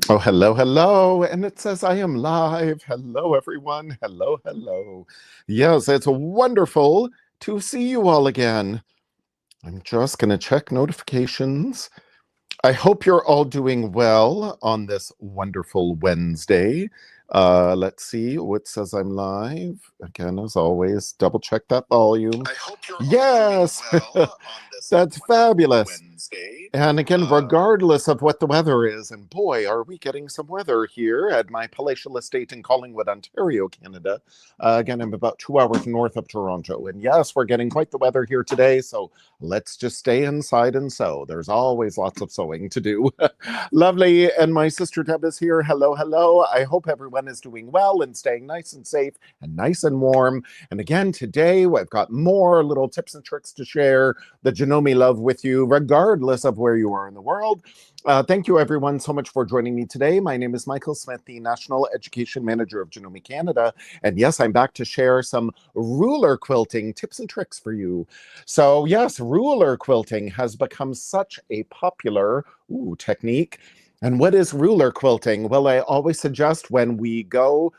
Oh, hello, hello. And it says I am live. Hello, everyone. Hello, hello. Yes, it's wonderful to see you all again. I'm just going to check notifications. I hope you're all doing well on this wonderful Wednesday. Let's see what says I'm live. Again, as always, double check that volume. I hope you're Yes, all doing well on this that's fabulous. Wednesday. And again, regardless of what the weather is, and boy, are we getting some weather here at my palatial estate in Collingwood, Ontario, Canada. Again, I'm about 2 hours north of Toronto. And yes, we're getting quite the weather here today. So let's just stay inside and sew. There's always lots of sewing to do. Lovely. And my sister Deb is here. Hello, hello. I hope everyone is doing well and staying nice and safe and nice and warm. And again, today I've got more little tips and tricks to share the Janome love with you, regardless of where you are in the world. Thank you, everyone, so much for joining me today. My name is Michael Smith, the National Education Manager of Janome Canada. And yes, I'm back to share some ruler quilting tips and tricks for you. So yes, ruler quilting has become such a popular technique. And what is ruler quilting? Well, I always suggest when we go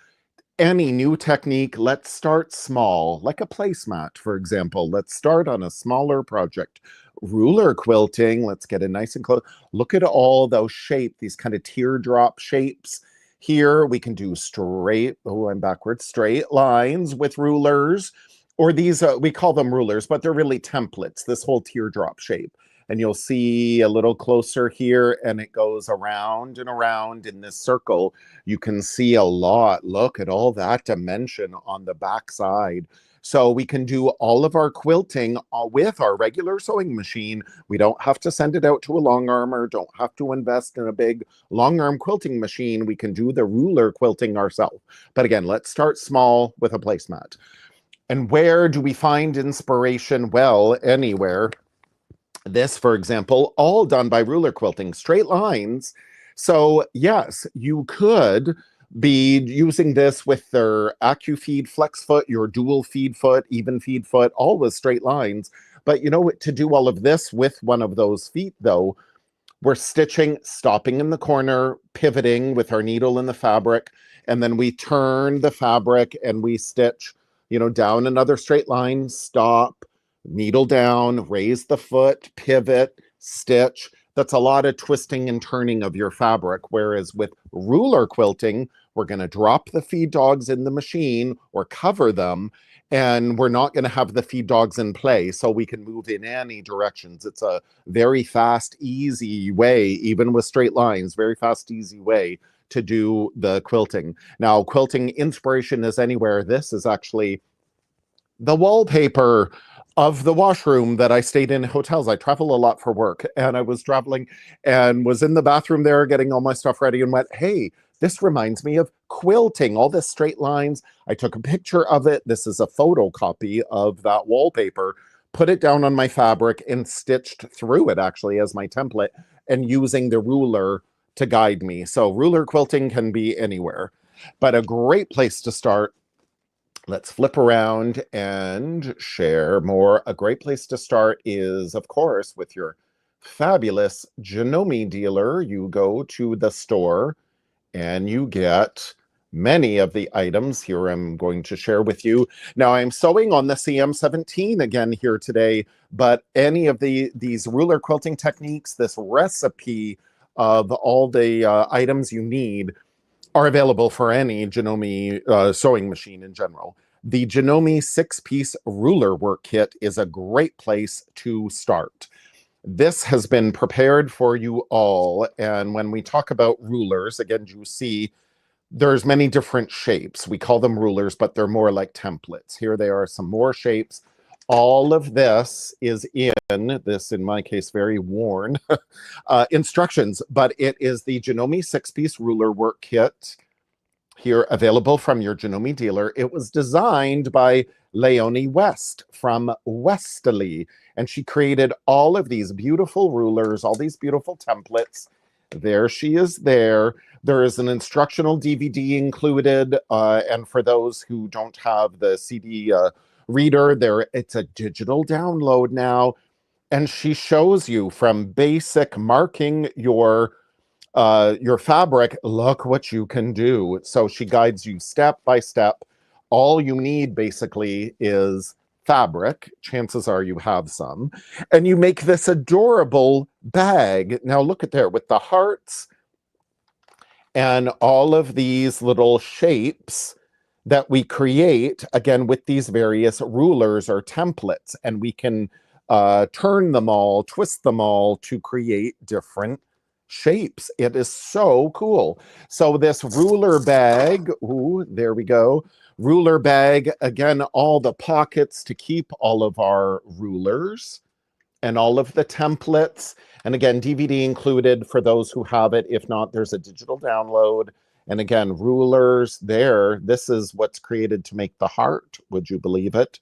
any new technique, let's start small, like a placemat, for example. Let's start on a smaller project. Ruler quilting, let's get it nice and close. Look at all those shapes, these kind of teardrop shapes. Here we can do straight, I'm backwards, straight lines with rulers, or these, we call them rulers, but they're really templates, this whole teardrop shape. And you'll see a little closer here, and it goes around and around in this circle. You can see a lot. Look at all that dimension on the back side. So we can do all of our quilting with our regular sewing machine. We don't have to send it out to a long arm or don't have to invest in a big long arm quilting machine. We can do the ruler quilting ourselves. But again, let's start small with a placemat. And where do we find inspiration? Well, anywhere. This, for example, all done by ruler quilting, straight lines. So yes, you could be using this with their AccuFeed flex foot, your dual feed foot, even feed foot, all with straight lines. But you know, to do all of this with one of those feet, though, we're stitching, stopping in the corner, pivoting with our needle in the fabric, and then we turn the fabric and we stitch, down another straight line, stop, needle down, raise the foot, pivot, stitch. That's a lot of twisting and turning of your fabric. Whereas with ruler quilting, we're going to drop the feed dogs in the machine or cover them, and we're not going to have the feed dogs in play, so we can move in any directions. It's a very fast, easy way, even with straight lines, very fast, easy way to do the quilting. Now, quilting inspiration is anywhere. This is actually the wallpaper of the washroom that I stayed in hotels. I travel a lot for work, and I was traveling and was in the bathroom there getting all my stuff ready and went, hey, this reminds me of quilting, all this straight lines. I took a picture of it. This is a photocopy of that wallpaper, put it down on my fabric and stitched through it actually as my template and using the ruler to guide me. So ruler quilting can be anywhere, but a great place to start. Let's flip around and share more. A great place to start is, of course, with your fabulous Janome dealer. You go to the store and you get many of the items here I'm going to share with you. Now, I'm sewing on the CM17 again here today, but any of these ruler quilting techniques, this recipe of all the items you need are available for any Janome sewing machine in general. The Janome 6-piece ruler work kit is a great place to start. This has been prepared for you all, and when we talk about rulers, again, you see there's many different shapes. We call them rulers, but they're more like templates. Here they are, some more shapes. All of this is in this, in my case, very worn instructions, but it is the Janome 6-piece ruler work kit here available from your Janome dealer. It was designed by Leonie West from Westerly, and she created all of these beautiful rulers, all these beautiful templates. There she is there. There is an instructional DVD included, and for those who don't have the CD reader, it's a digital download now, and she shows you from basic marking your your fabric, look what you can do. So she guides you step by step. All you need basically is fabric. Chances are you have some. And you make this adorable bag. Now look at there with the hearts and all of these little shapes that we create, again, with these various rulers or templates. And we can turn them all, twist them all to create different shapes. It is so cool. So this ruler bag, ooh, there we go. Ruler bag, again, all the pockets to keep all of our rulers and all of the templates. And again, DVD included for those who have it. If not, there's a digital download. And again, rulers there. This is what's created to make the heart. Would you believe it?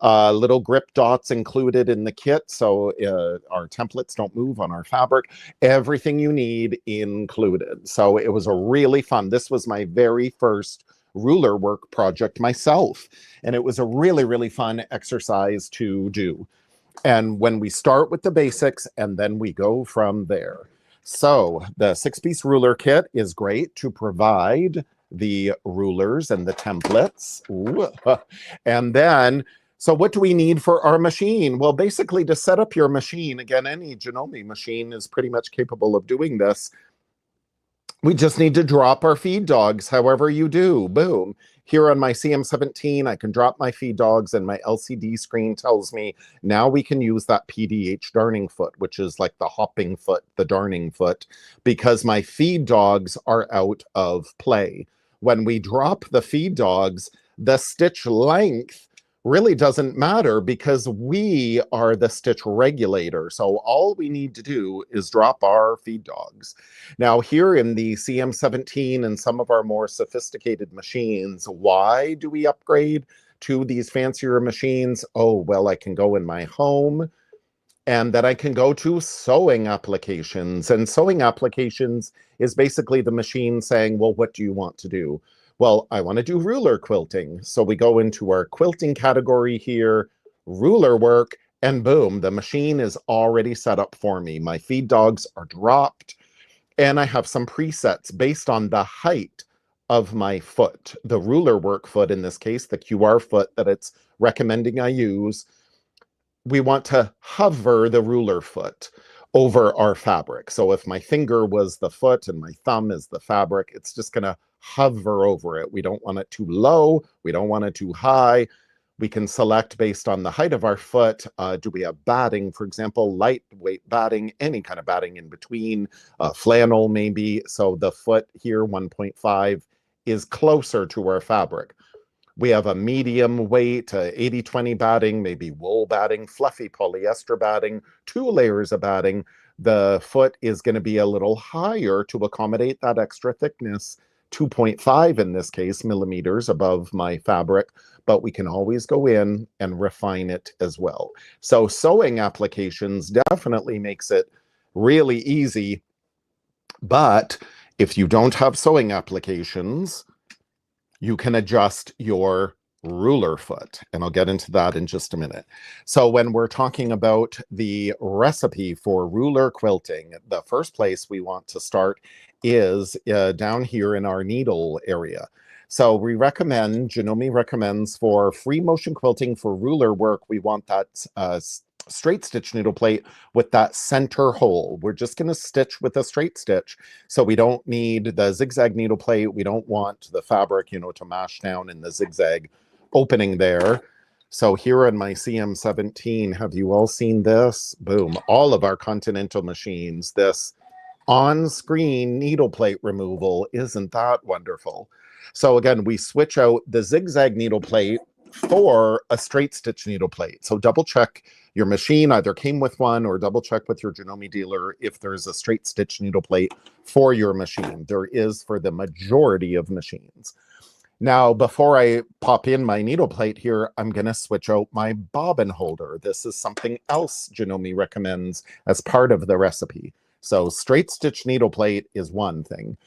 Little grip dots included in the kit, so our templates don't move on our fabric. Everything you need included. So it was a really fun. This was my very first ruler work project myself. And it was a really, really fun exercise to do. And when we start with the basics, and then we go from there. So the 6-piece ruler kit is great to provide the rulers and the templates. Ooh. And then, so what do we need for our machine? Well, basically to set up your machine, again, any Janome machine is pretty much capable of doing this. We just need to drop our feed dogs, however you do. Boom. Here on my CM17, I can drop my feed dogs and my LCD screen tells me now we can use that PDH darning foot, which is like the hopping foot, the darning foot, because my feed dogs are out of play. When we drop the feed dogs, the stitch length really doesn't matter because we are the stitch regulator. So all we need to do is drop our feed dogs. Now here in the CM17 and some of our more sophisticated machines, why do we upgrade to these fancier machines? Oh, well, I can go in my home and then I can go to sewing applications. And sewing applications is basically the machine saying, well, what do you want to do? Well, I want to do ruler quilting. So we go into our quilting category here, ruler work, and boom, the machine is already set up for me. My feed dogs are dropped, and I have some presets based on the height of my foot. The ruler work foot, in this case, the QR foot that it's recommending I use. We want to hover the ruler foot over our fabric. So if my finger was the foot and my thumb is the fabric, it's just going to hover over it. We don't want it too low. We don't want it too high. We can select based on the height of our foot. Do we have batting, for example, lightweight batting, any kind of batting in between, flannel maybe. So the foot here, 1.5, is closer to our fabric. We have a medium weight, 80-20 batting, maybe wool batting, fluffy polyester batting, 2 layers of batting. The foot is going to be a little higher to accommodate that extra thickness, 2.5 in this case, millimeters above my fabric, but we can always go in and refine it as well. So sewing applications definitely makes it really easy, but if you don't have sewing applications, you can adjust your ruler foot, and I'll get into that in just a minute. So when we're talking about the recipe for ruler quilting, the first place we want to start is down here in our needle area. So we recommend, Janome recommends for free motion quilting for ruler work, we want that straight stitch needle plate with that center hole. We're just going to stitch with a straight stitch. So we don't need the zigzag needle plate. We don't want the fabric, you know, to mash down in the zigzag opening there. So here in my CM17, have you all seen this? Boom. All of our Continental machines, this on-screen needle plate removal. Isn't that wonderful? So again, we switch out the zigzag needle plate for a straight stitch needle plate. So double check your machine either came with one, or double check with your Janome dealer if there's a straight stitch needle plate for your machine. There is for the majority of machines. Now, before I pop in my needle plate here, I'm going to switch out my bobbin holder. This is something else Janome recommends as part of the recipe. So straight stitch needle plate is one thing.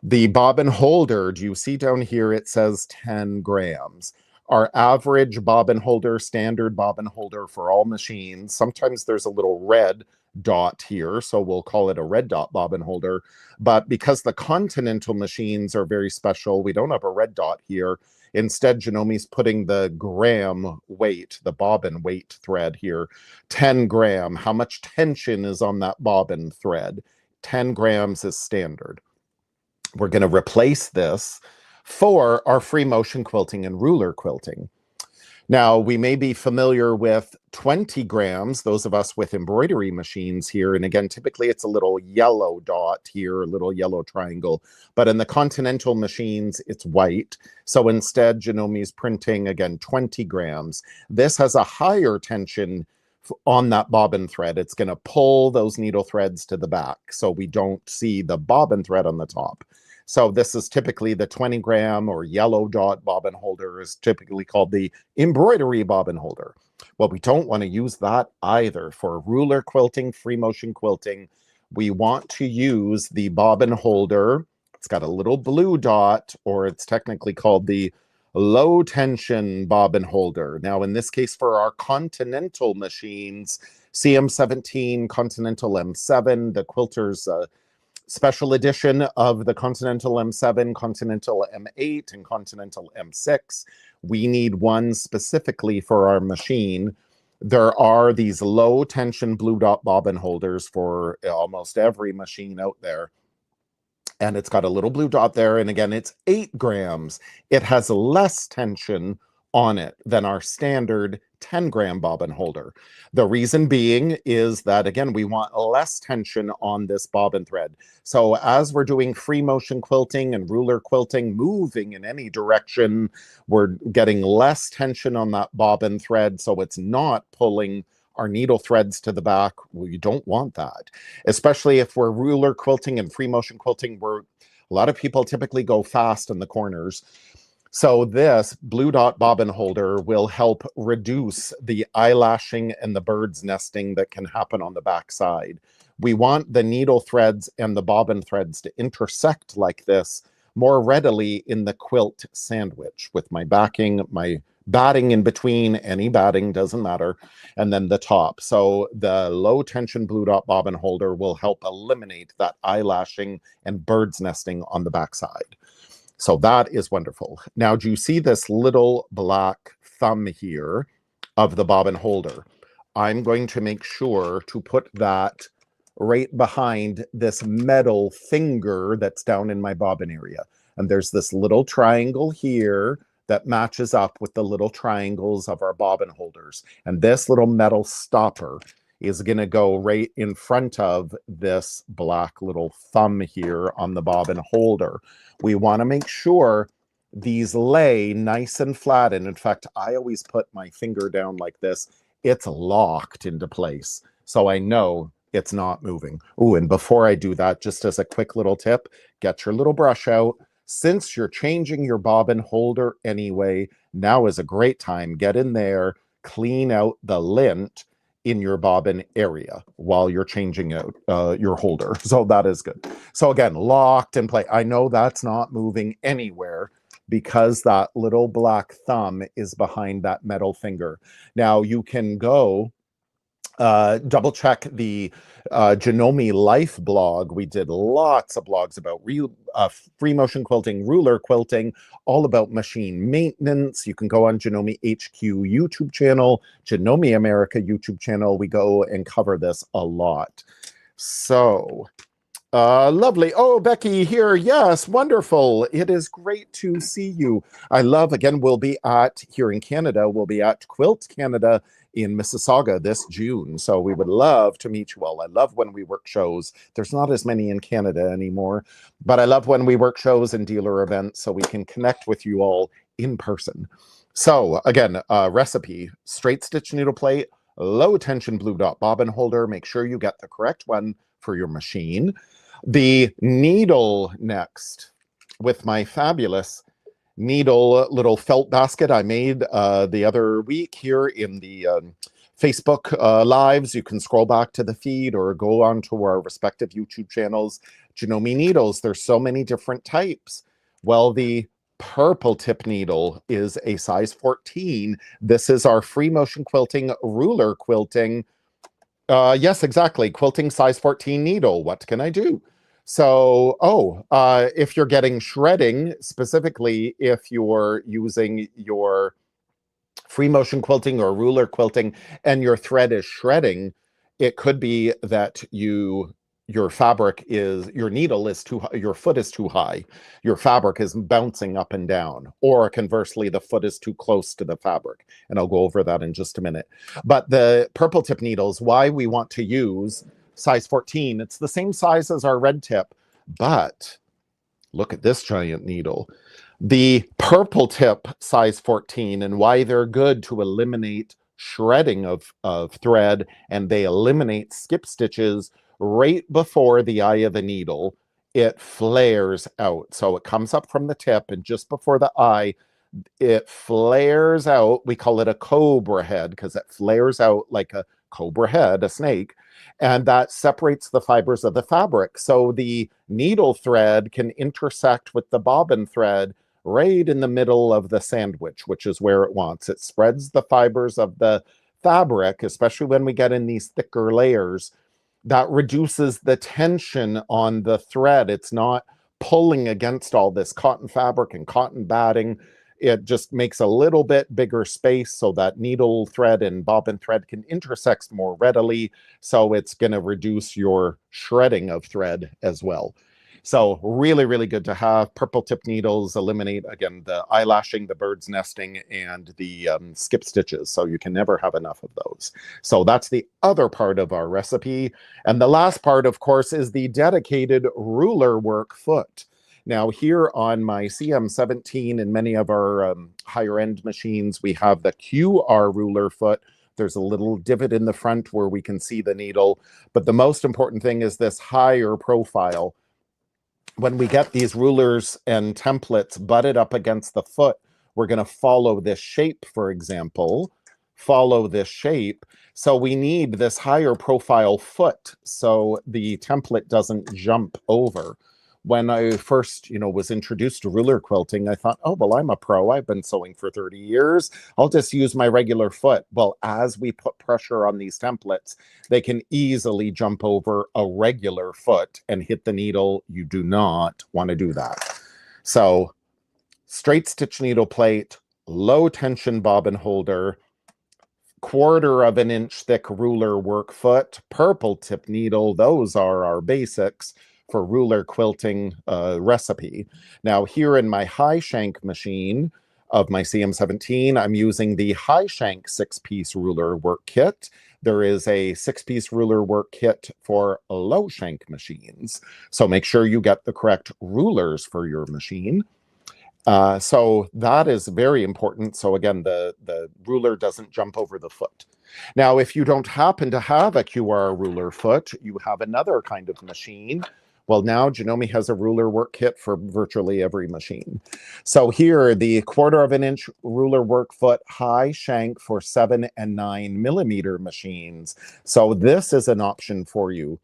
The bobbin holder, do you see down here, it says 10 grams. Our average bobbin holder, standard bobbin holder for all machines, sometimes there's a little red dot here, so we'll call it a red dot bobbin holder. But because the Continental machines are very special, we don't have a red dot here. Instead, Janome's putting the gram weight, the bobbin weight thread here, 10 gram. How much tension is on that bobbin thread? 10 grams is standard. We're going to replace this for our free motion quilting and ruler quilting. Now, we may be familiar with 20 grams, those of us with embroidery machines here. And again, typically it's a little yellow dot here, a little yellow triangle. But in the Continental machines, it's white. So instead, Janome's printing, again, 20 grams. This has a higher tension on that bobbin thread. It's going to pull those needle threads to the back, so we don't see the bobbin thread on the top. So this is typically the 20 gram or yellow dot bobbin holder, is typically called the embroidery bobbin holder. Well, we don't want to use that either. For ruler quilting, free motion quilting, we want to use the bobbin holder. It's got a little blue dot, or it's technically called the low tension bobbin holder. Now, in this case, for our Continental machines, CM17, Continental M7, the Quilter's special edition of the Continental M7, Continental M8, and Continental M6. We need one specifically for our machine. There are these low tension blue dot bobbin holders for almost every machine out there. And it's got a little blue dot there. And again, it's 8 grams. It has less tension on it than our standard 10 gram bobbin holder. The reason being is that, again, we want less tension on this bobbin thread. So as we're doing free motion quilting and ruler quilting, moving in any direction, we're getting less tension on that bobbin thread, so it's not pulling our needle threads to the back. We don't want that, especially if we're ruler quilting and free motion quilting, where a lot of people typically go fast in the corners. So this blue dot bobbin holder will help reduce the eyelashing and the bird's nesting that can happen on the back side. We want the needle threads and the bobbin threads to intersect like this more readily in the quilt sandwich, with my backing, my batting in between, any batting doesn't matter, and then the top. So the low tension blue dot bobbin holder will help eliminate that eyelashing and bird's nesting on the back side. So that is wonderful. Now, do you see this little black thumb here of the bobbin holder? I'm going to make sure to put that right behind this metal finger that's down in my bobbin area. And there's this little triangle here that matches up with the little triangles of our bobbin holders. And this little metal stopper is going to go right in front of this black little thumb here on the bobbin holder. We want to make sure these lay nice and flat. And in fact, I always put my finger down like this. It's locked into place, so I know it's not moving. Oh, and before I do that, just as a quick little tip, get your little brush out. Since you're changing your bobbin holder anyway, now is a great time. Get in there, clean out the lint in your bobbin area while you're changing out your holder. So that is good. So again, locked in place. I know that's not moving anywhere because that little black thumb is behind that metal finger. Now you can go double check the Janome Life blog. We did lots of blogs about free motion quilting, ruler quilting, all about machine maintenance. You can go on Janome HQ YouTube channel, Janome America YouTube channel. We go and cover this a lot. So lovely. Oh, Becky here. Yes, wonderful. It is great to see you. I love, again, we'll be at, here in Canada, we'll be at Quilt Canada in Mississauga this June. So we would love to meet you all. I love when we work shows. There's not as many in Canada anymore, but I love when we work shows and dealer events so we can connect with you all in person. So again, recipe, straight stitch needle plate, low tension blue dot bobbin holder. Make sure you get the correct one for your machine. The needle next, with my fabulous needle little felt basket I made the other week here in the Facebook lives. You can scroll back to the feed or go on to our respective YouTube channels. Janome needles, there's so many different types. Well, the purple tip needle is a size 14. This is our free motion quilting, ruler quilting Yes, exactly. Quilting size 14 needle. What can I do? So, if you're getting shredding, specifically if you're using your free motion quilting or ruler quilting and your thread is shredding, it could be that your fabric is your needle is too high, your foot is too high, your fabric is bouncing up and down, or conversely the foot is too close to the fabric, and I'll go over that in just a minute. But the purple tip needles, why we want to use size 14, it's the same size as our red tip, but look at this giant needle. The purple tip size 14, and why they're good to eliminate shredding of thread, and they eliminate skip stitches right before the eye of the needle. It flares out. So it comes up from the tip, and just before the eye, it flares out. We call it a cobra head because it flares out like a cobra head, a snake, and that separates the fibers of the fabric. So the needle thread can intersect with the bobbin thread right in the middle of the sandwich, which is where it wants. It spreads the fibers of the fabric, especially when we get in these thicker layers. That reduces the tension on the thread. It's not pulling against all this cotton fabric and cotton batting. It just makes a little bit bigger space so that needle thread and bobbin thread can intersect more readily. So it's going to reduce your shredding of thread as well. So really, really good to have. Purple tip needles eliminate, again, the eyelashing, the bird's nesting, and the skip stitches. So you can never have enough of those. So that's the other part of our recipe. And the last part, of course, is the dedicated ruler work foot. Now here on my CM17 and many of our higher end machines, we have the QR ruler foot. There's a little divot in the front where we can see the needle. But the most important thing is this higher profile. When we get these rulers and templates butted up against the foot, we're going to follow this shape, for example, follow this shape. So we need this higher profile foot so the template doesn't jump over. When I first, was introduced to ruler quilting, I thought, oh, well, I'm a pro. I've been sewing for 30 years. I'll just use my regular foot. Well, as we put pressure on these templates, they can easily jump over a regular foot and hit the needle. You do not want to do that. So straight stitch needle plate, low tension bobbin holder, 1/4 of an inch thick ruler work foot, purple tip needle. Those are our basics for ruler quilting recipe. Now here in my high shank machine of my CM17, I'm using the high shank 6-piece ruler work kit. There is a 6-piece ruler work kit for low shank machines. So make sure you get the correct rulers for your machine. So that is very important. So again, the ruler doesn't jump over the foot. Now, if you don't happen to have a QR ruler foot, you have another kind of machine. Well, now Janome has a ruler work kit for virtually every machine. So here, the 1/4 of an inch ruler work foot high shank for 7 and 9 millimeter machines. So this is an option for you.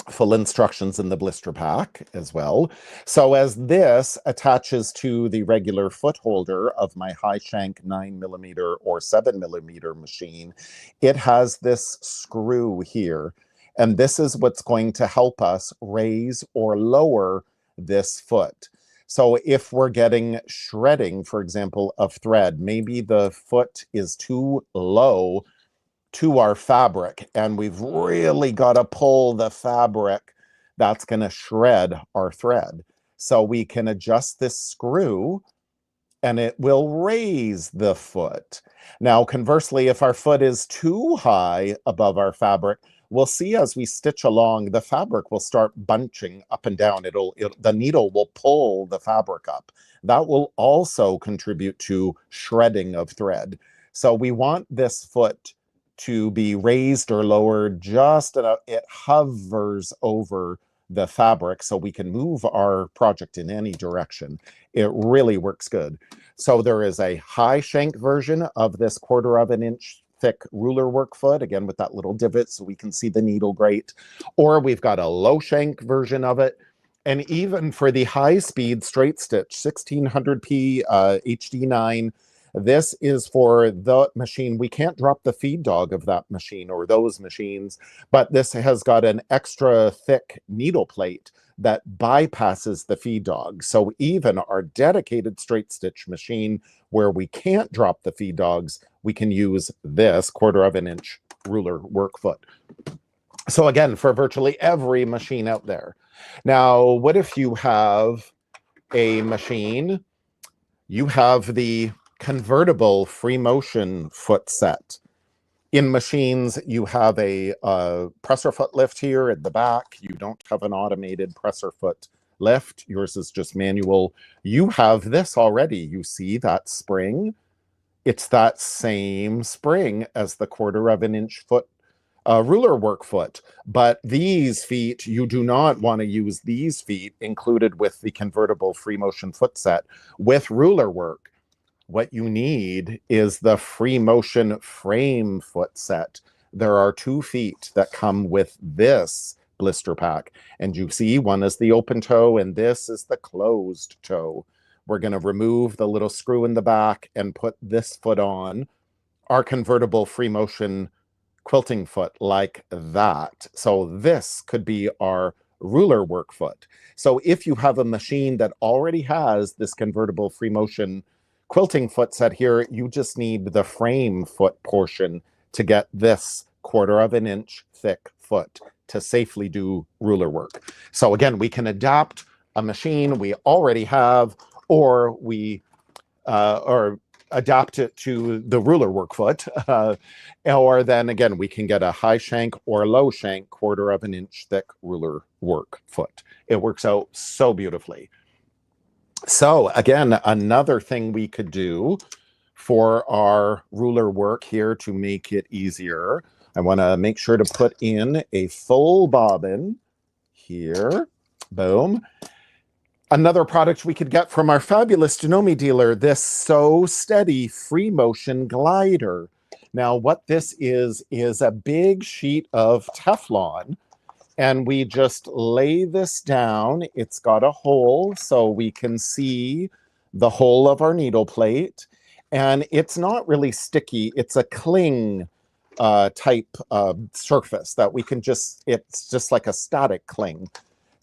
Full instructions in the blister pack as well. So as this attaches to the regular foot holder of my high shank 9 millimeter or 7 millimeter machine, it has this screw here. And this is what's going to help us raise or lower this foot. So if we're getting shredding, for example, of thread, maybe the foot is too low to our fabric and we've really got to pull the fabric, that's going to shred our thread. So we can adjust this screw and it will raise the foot. Now, conversely, if our foot is too high above our fabric, we'll see as we stitch along, the fabric will start bunching up and down. The needle will pull the fabric up. That will also contribute to shredding of thread. So we want this foot to be raised or lowered just enough. It hovers over the fabric so we can move our project in any direction. It really works good. So there is a high shank version of this 1/4 of an inch thick ruler work foot, again with that little divot so we can see the needle great. Or we've got a low shank version of it. And even for the high speed straight stitch, 1600p HD9, This is for the machine. We can't drop the feed dog of that machine or those machines, but this has got an extra thick needle plate that bypasses the feed dog. So even our dedicated straight stitch machine, where we can't drop the feed dogs, we can use this 1/4 of an inch ruler work foot. So again, for virtually every machine out there. Now, what if you have a machine, you have the convertible free motion foot set. In machines, you have a presser foot lift here at the back. You don't have an automated presser foot lift. Yours is just manual. You have this already. You see that spring? It's that same spring as the 1/4 of an inch foot ruler work foot. But these feet, you do not want to use these feet included with the convertible free motion foot set with ruler work. What you need is the free motion frame foot set. There are 2 feet that come with this blister pack. And you see, one is the open toe and this is the closed toe. We're going to remove the little screw in the back and put this foot on, our convertible free motion quilting foot, like that. So this could be our ruler work foot. So if you have a machine that already has this convertible free motion quilting foot set here, you just need the frame foot portion to get this 1/4 of an inch thick foot to safely do ruler work. So again, we can adapt a machine we already have, or we or adapt it to the ruler work foot, or then again we can get a high shank or low shank 1/4 of an inch thick ruler work foot. It works out so beautifully. So again, another thing we could do for our ruler work here to make it easier, I want to make sure to put in a full bobbin here. Boom. Another product we could get from our fabulous Janome dealer, this So Steady free motion glider. Now what this is a big sheet of Teflon, and we just lay this down. It's got a hole so we can see the hole of our needle plate, and it's not really sticky. It's a cling type surface that we can just, it's just like a static cling.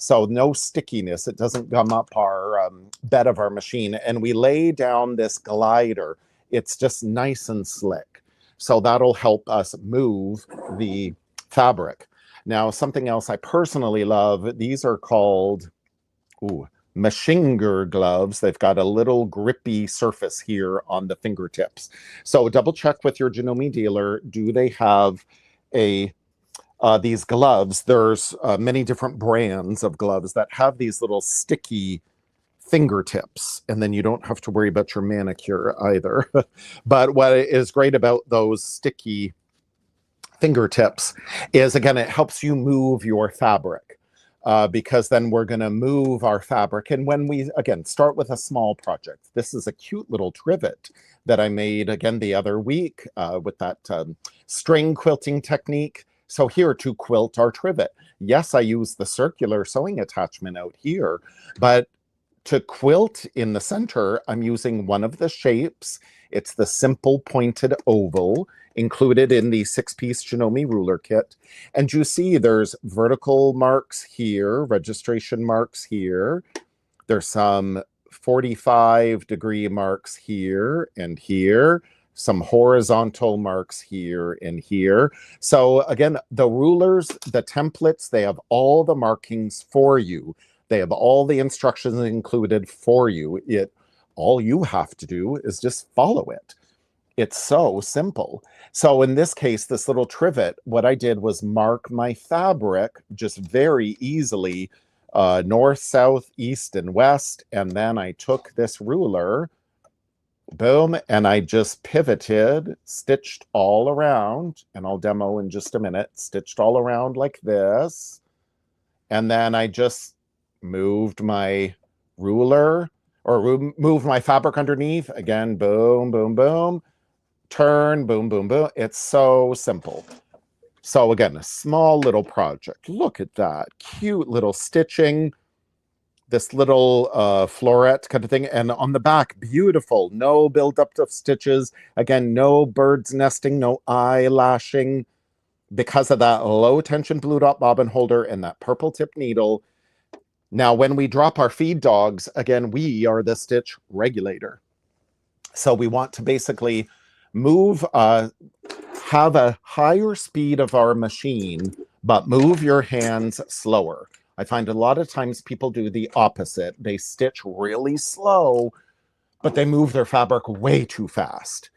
So no stickiness. It doesn't gum up our bed of our machine. And we lay down this glider. It's just nice and slick. So that'll help us move the fabric. Now, something else I personally love, these are called Machinger gloves. They've got a little grippy surface here on the fingertips. So double check with your Janome dealer. Do they have a these gloves? There's many different brands of gloves that have these little sticky fingertips, and then you don't have to worry about your manicure either. But what is great about those sticky fingertips is, again, it helps you move your fabric, because then we're going to move our fabric. And when we, again, start with a small project, this is a cute little trivet that I made, again, the other week with that string quilting technique. So here, to quilt our trivet, yes, I use the circular sewing attachment out here, but to quilt in the center, I'm using one of the shapes. It's the simple pointed oval included in the 6-piece Janome ruler kit. And you see there's vertical marks here, registration marks here. There's some 45-degree marks here and here, some horizontal marks here and here. So again, the rulers, the templates, they have all the markings for you. They have all the instructions included for you. All you have to do is just follow it. It's so simple. So in this case, this little trivet, what I did was mark my fabric just very easily, north, south, east, and west. And then I took this ruler, boom, and I just pivoted, stitched all around, and I'll demo in just a minute, stitched all around like this. And then I just moved my ruler, or moved my fabric underneath. Again, boom, boom, boom. Turn, boom, boom, boom. It's so simple. So again, a small little project. Look at that. Cute little stitching. this little floret kind of thing. And on the back, beautiful. No buildup of stitches. Again, no birds nesting, no eyelashing. Because of that low tension blue dot bobbin holder and that purple tip needle. Now, when we drop our feed dogs, again, we are the stitch regulator. So we want to basically move, have a higher speed of our machine, but move your hands slower. I find a lot of times people do the opposite. They stitch really slow, but they move their fabric way too fast.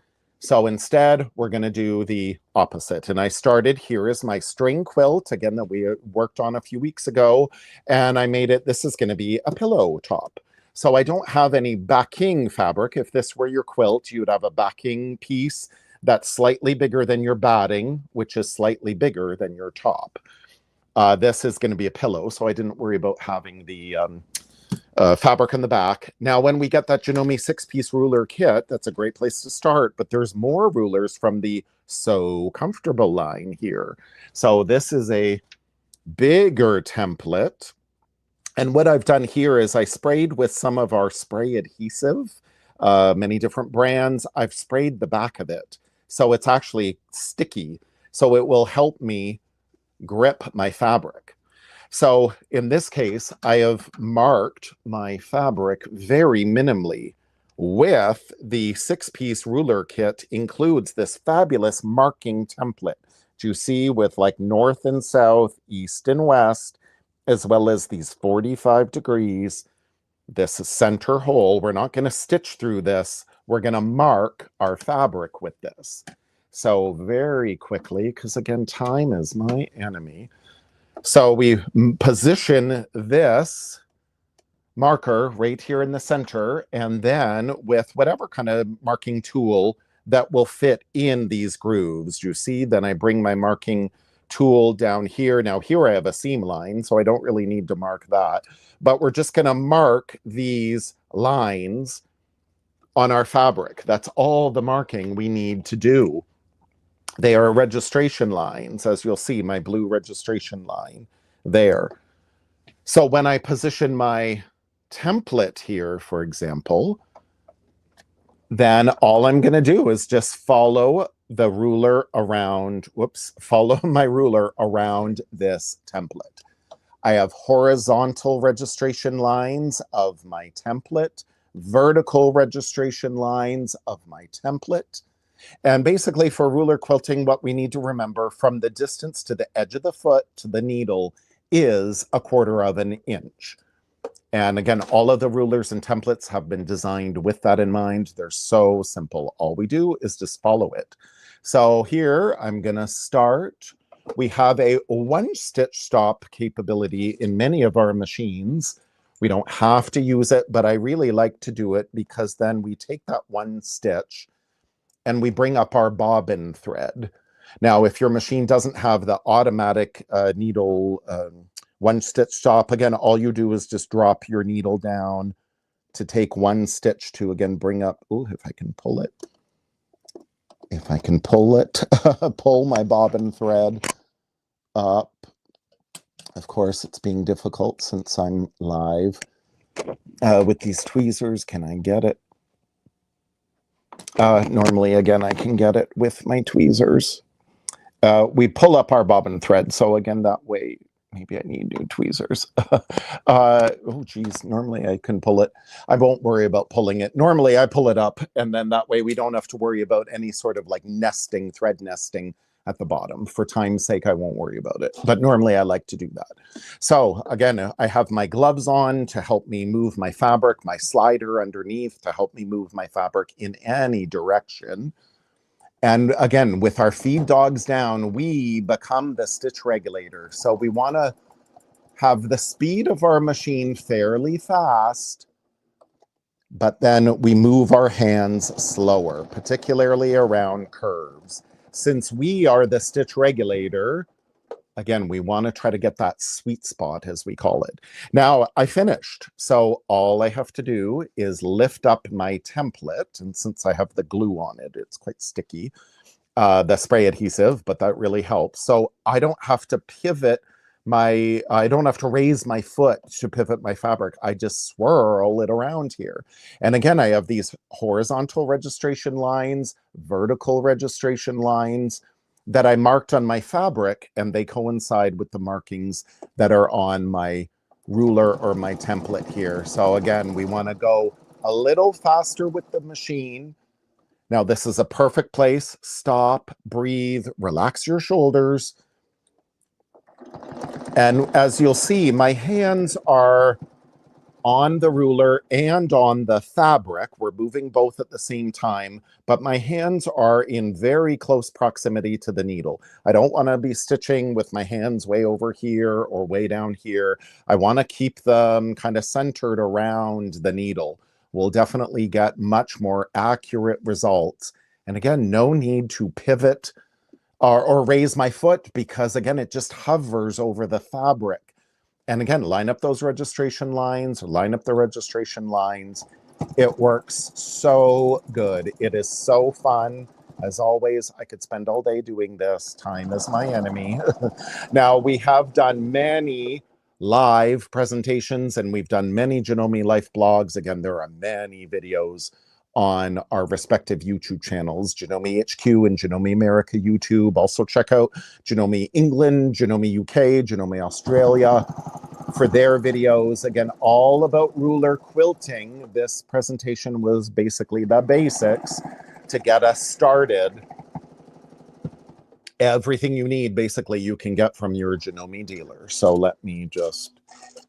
So instead, we're going to do the opposite. And I started, here is my string quilt, again, that we worked on a few weeks ago. And I made it, this is going to be a pillow top. So I don't have any backing fabric. If this were your quilt, you'd have a backing piece that's slightly bigger than your batting, which is slightly bigger than your top. This is going to be a pillow, so I didn't worry about having the fabric on the back. Now, when we get that Janome 6-piece ruler kit, that's a great place to start, but there's more rulers from the So Comfortable line here. So this is a bigger template. And what I've done here is I sprayed with some of our spray adhesive, many different brands. I've sprayed the back of it. So it's actually sticky. So it will help me grip my fabric. So in this case, I have marked my fabric very minimally. With the 6-piece ruler kit includes this fabulous marking template. Do you see, with like north and south, east and west, as well as these 45 degrees, this center hole. We're not going to stitch through this. We're going to mark our fabric with this. So very quickly, because again, time is my enemy. So we position this marker right here in the center, and then with whatever kind of marking tool that will fit in these grooves. You see, then I bring my marking tool down here. Now here I have a seam line, so I don't really need to mark that. But we're just going to mark these lines on our fabric. That's all the marking we need to do. They are registration lines, as you'll see, my blue registration line there. So when I position my template here, for example, then all I'm going to do is just follow the ruler around, follow my ruler around this template. I have horizontal registration lines of my template, vertical registration lines of my template. And basically for ruler quilting, what we need to remember from the distance to the edge of the foot to the needle is 1/4 of an inch. And again, all of the rulers and templates have been designed with that in mind. They're so simple. All we do is just follow it. So here I'm going to start. We have a 1-stitch stop capability in many of our machines. We don't have to use it, but I really like to do it because then we take that 1 stitch and we bring up our bobbin thread. Now, if your machine doesn't have the automatic needle 1-stitch stop, again, all you do is just drop your needle down to take 1 stitch to, again, bring up, if I can pull it. If I can pull it, pull my bobbin thread up. Of course, it's being difficult since I'm live with these tweezers. Can I get it? Normally, again, I can get it with my tweezers. We pull up our bobbin thread. So again, that way, maybe I need new tweezers. Oh, geez, normally I can pull it. I won't worry about pulling it. Normally I pull it up, and then that way we don't have to worry about any sort of like nesting, thread nesting at the bottom. For time's sake, I won't worry about it. But normally I like to do that. So again, I have my gloves on to help me move my fabric, my slider underneath to help me move my fabric in any direction. And again, with our feed dogs down, we become the stitch regulator. So we want to have the speed of our machine fairly fast, but then we move our hands slower, particularly around curves. Since we are the stitch regulator, again, we want to try to get that sweet spot, as we call it. Now, I finished. So all I have to do is lift up my template. And since I have the glue on it, it's quite sticky, the spray adhesive, but that really helps. So I don't have to pivot I don't have to raise my foot to pivot my fabric. I just swirl it around here. And again, I have these horizontal registration lines, vertical registration lines that I marked on my fabric, and they coincide with the markings that are on my ruler or my template here. So again, we want to go a little faster with the machine. Now, this is a perfect place. Stop, breathe, relax your shoulders. And as you'll see, my hands are on the ruler and on the fabric. We're moving both at the same time, but my hands are in very close proximity to the needle. I don't want to be stitching with my hands way over here or way down here. I want to keep them kind of centered around the needle. We'll definitely get much more accurate results. And again, no need to pivot or raise my foot, because again, it just hovers over the fabric. And again, line up those registration lines, line up the registration lines. It works so good. It is so fun. As always, I could spend all day doing this. Time is my enemy. Now, we have done many live presentations, and we've done many Janome Life blogs. Again, there are many videos on our respective YouTube channels, Janome HQ and Janome America YouTube. Also check out Janome England, Janome UK, Janome Australia for their videos. Again, all about ruler quilting. This presentation was basically the basics to get us started. Everything you need, basically, you can get from your Janome dealer. So let me just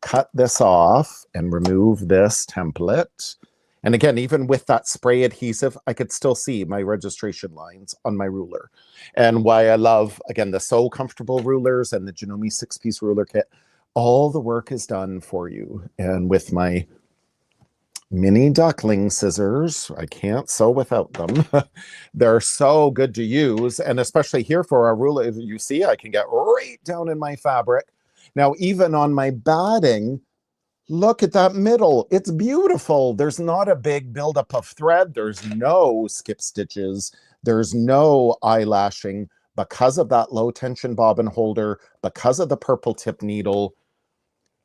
cut this off and remove this template. And again, even with that spray adhesive, I could still see my registration lines on my ruler. And why I love, again, the So Comfortable rulers and the Janome 6-piece ruler kit, all the work is done for you. And with my mini duckling scissors, I can't sew without them. They're so good to use. And especially here for our ruler, you see, I can get right down in my fabric. Now, even on my batting, look at that middle. It's beautiful. There's not a big buildup of thread. There's no skip stitches. There's no eyelashing because of that low tension bobbin holder, because of the purple tip needle.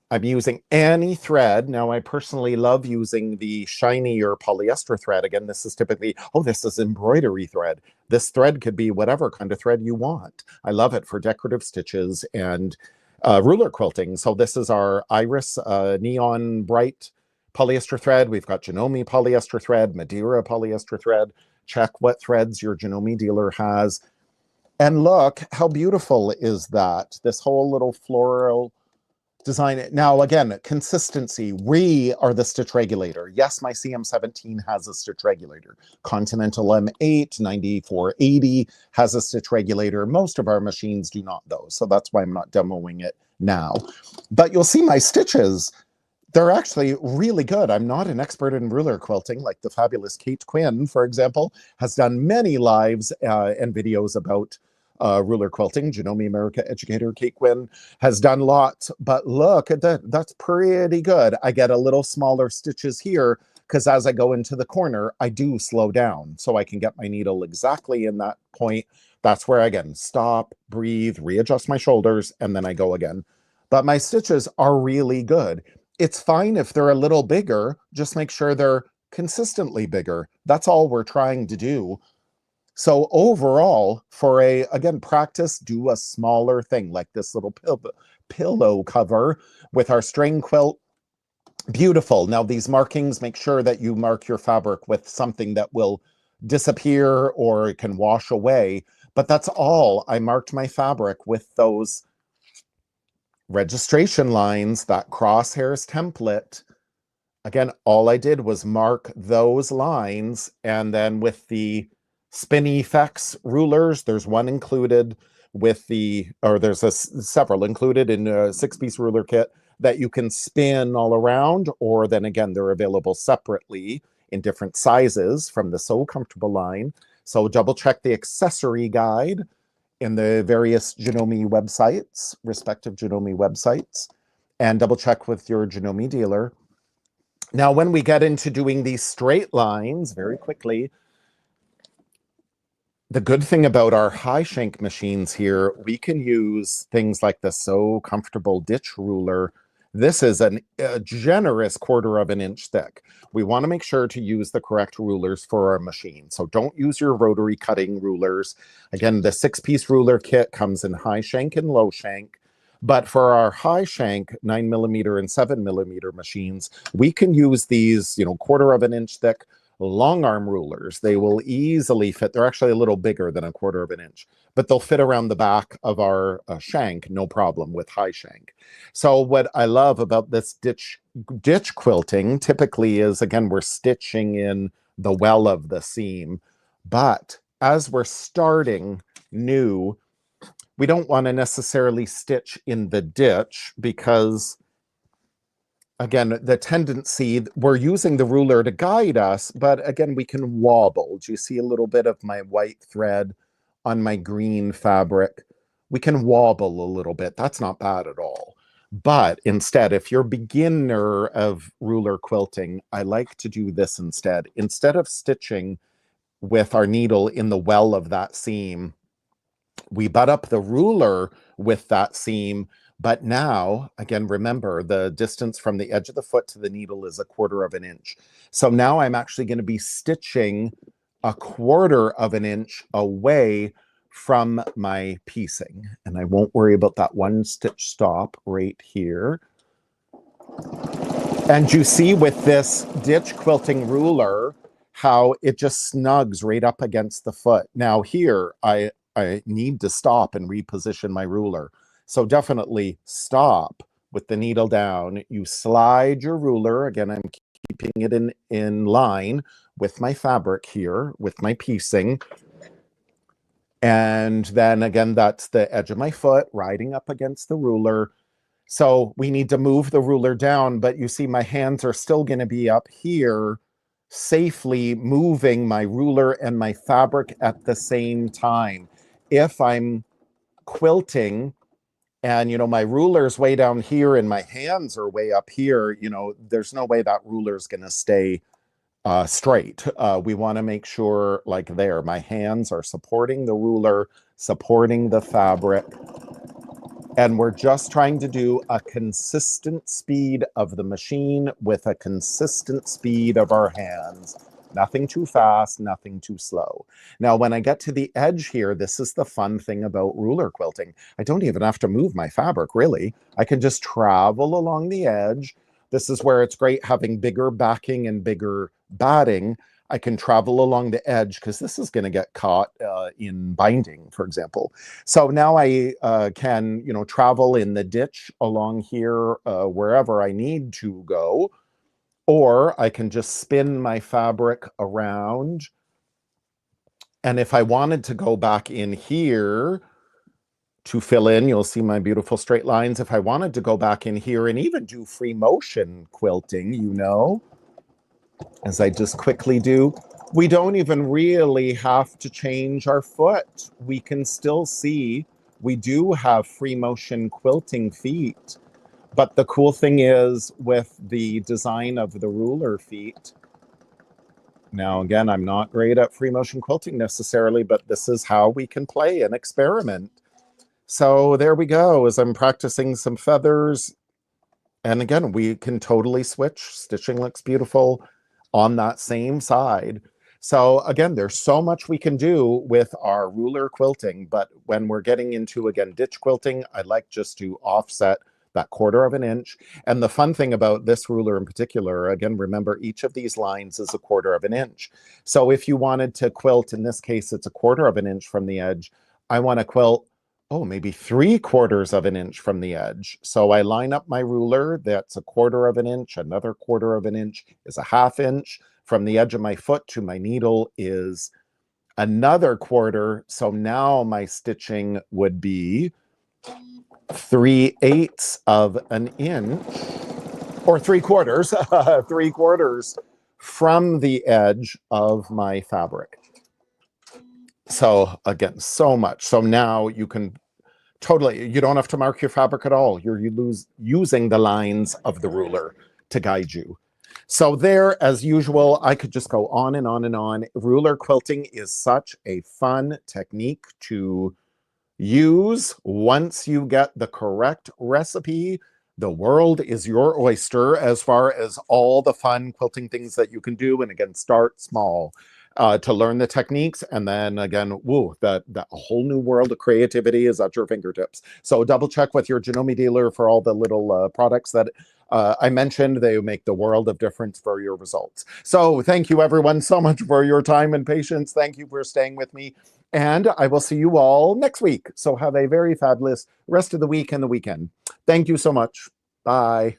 I'm using any thread. Now, I personally love using the shinier polyester thread. Again, this is typically, oh, this is embroidery thread. This thread could be whatever kind of thread you want. I love it for decorative stitches and ruler quilting. So this is our Iris neon bright polyester thread. We've got Janome polyester thread, Madeira polyester thread. Check what threads your Janome dealer has. And look, how beautiful is that? This whole little floral design. Now, again, consistency. We are the stitch regulator. Yes, my CM17 has a stitch regulator. Continental M8, 9480 has a stitch regulator. Most of our machines do not, though. So that's why I'm not demoing it now. But you'll see my stitches. They're actually really good. I'm not an expert in ruler quilting, like the fabulous Kate Quinn, for example, has done many lives and videos about ruler quilting. Janome America educator Kate Quinn has done lots, but look at that. That's pretty good. I get a little smaller stitches here because as I go into the corner, I do slow down so I can get my needle exactly in that point. That's where, again, stop, breathe, readjust my shoulders, and then I go again. But my stitches are really good. It's fine if they're a little bigger. Just make sure they're consistently bigger. That's all we're trying to do. So overall, for again, practice, do a smaller thing like this little pillow cover with our string quilt. Beautiful. Now these markings, make sure that you mark your fabric with something that will disappear or it can wash away. But that's all. I marked my fabric with those registration lines, that crosshairs template. Again, all I did was mark those lines, and then with the Spin Effects rulers, there's one included with the, or there's several included in a 6-piece ruler kit that you can spin all around, or then again, they're available separately in different sizes from the So Comfortable line. So double check the accessory guide in the various Janome websites, respective Janome websites, and double check with your Janome dealer. Now, when we get into doing these straight lines, very quickly, The good thing about our high shank machines here, we can use things like the So Comfortable ditch ruler. This is a generous 1/4 of an inch thick. We want to make sure to use the correct rulers for our machine. So don't use your rotary cutting rulers. Again, the 6-piece ruler kit comes in high shank and low shank. But for our high shank 9mm and 7mm machines, we can use these, 1/4 of an inch thick long arm rulers. They will easily fit. They're actually a little bigger than a 1/4 of an inch, but they'll fit around the back of our shank, no problem with high shank. So what I love about this ditch quilting typically is, again, we're stitching in the well of the seam, but as we're starting new, we don't want to necessarily stitch in the ditch because, again, the tendency, we're using the ruler to guide us, but again, we can wobble. Do you see a little bit of my white thread on my green fabric? We can wobble a little bit. That's not bad at all. But instead, if you're a beginner of ruler quilting, I like to do this instead. Instead of stitching with our needle in the well of that seam, we butt up the ruler with that seam. But now, again, remember the distance from the edge of the foot to the needle is a 1/4 of an inch. So now I'm actually going to be stitching a 1/4 of an inch away from my piecing. And I won't worry about that one stitch stop right here. And you see with this ditch quilting ruler, how it just snugs right up against the foot. Now here, I need to stop and reposition my ruler. So definitely stop with the needle down. You slide your ruler. Again, I'm keeping it in line with my fabric here, with my piecing. And then again, that's the edge of my foot riding up against the ruler. So we need to move the ruler down, but you see my hands are still going to be up here, safely moving my ruler and my fabric at the same time. If I'm quilting and, my ruler's way down here and my hands are way up here, there's no way that ruler's going to stay straight. We want to make sure, like there, my hands are supporting the ruler, supporting the fabric. And we're just trying to do a consistent speed of the machine with a consistent speed of our hands. Nothing too fast, nothing too slow. Now, when I get to the edge here, this is the fun thing about ruler quilting. I don't even have to move my fabric, really. I can just travel along the edge. This is where it's great having bigger backing and bigger batting. I can travel along the edge because this is going to get caught in binding, for example. So now I can, travel in the ditch along here wherever I need to go. Or I can just spin my fabric around. And if I wanted to go back in here to fill in, you'll see my beautiful straight lines. If I wanted to go back in here and even do free motion quilting, as I just quickly do, we don't even really have to change our foot. We can still see we do have free motion quilting feet. But the cool thing is with the design of the ruler feet, now again, I'm not great at free motion quilting necessarily, but this is how we can play and experiment. So there we go, as I'm practicing some feathers. And again, we can totally switch. Stitching looks beautiful on that same side. So again, there's so much we can do with our ruler quilting, but when we're getting into, again, ditch quilting, I like just to offset that 1/4 of an inch. And the fun thing about this ruler in particular, again, remember each of these lines is a 1/4 of an inch. So if you wanted to quilt, in this case, it's a 1/4 of an inch from the edge. I want to quilt, maybe 3/4 of an inch from the edge. So I line up my ruler, that's a 1/4 of an inch, another 1/4 of an inch is a 1/2 inch. From the edge of my foot to my needle is another 1/4. So now my stitching would be 3/8 of an inch, or 3/4, 3/4 from the edge of my fabric. So again, so much. So now you can you don't have to mark your fabric at all. You're using the lines of the ruler to guide you. So there, as usual, I could just go on and on and on. Ruler quilting is such a fun technique to use once you get the correct recipe. The world is your oyster as far as all the fun quilting things that you can do. And again, start small to learn the techniques. And then again, woo, that whole new world of creativity is at your fingertips. So double check with your Janome dealer for all the little products that I mentioned. They make the world of difference for your results. So thank you everyone so much for your time and patience. Thank you for staying with me. And I will see you all next week. So have a very fabulous rest of the week and the weekend. Thank you so much. Bye.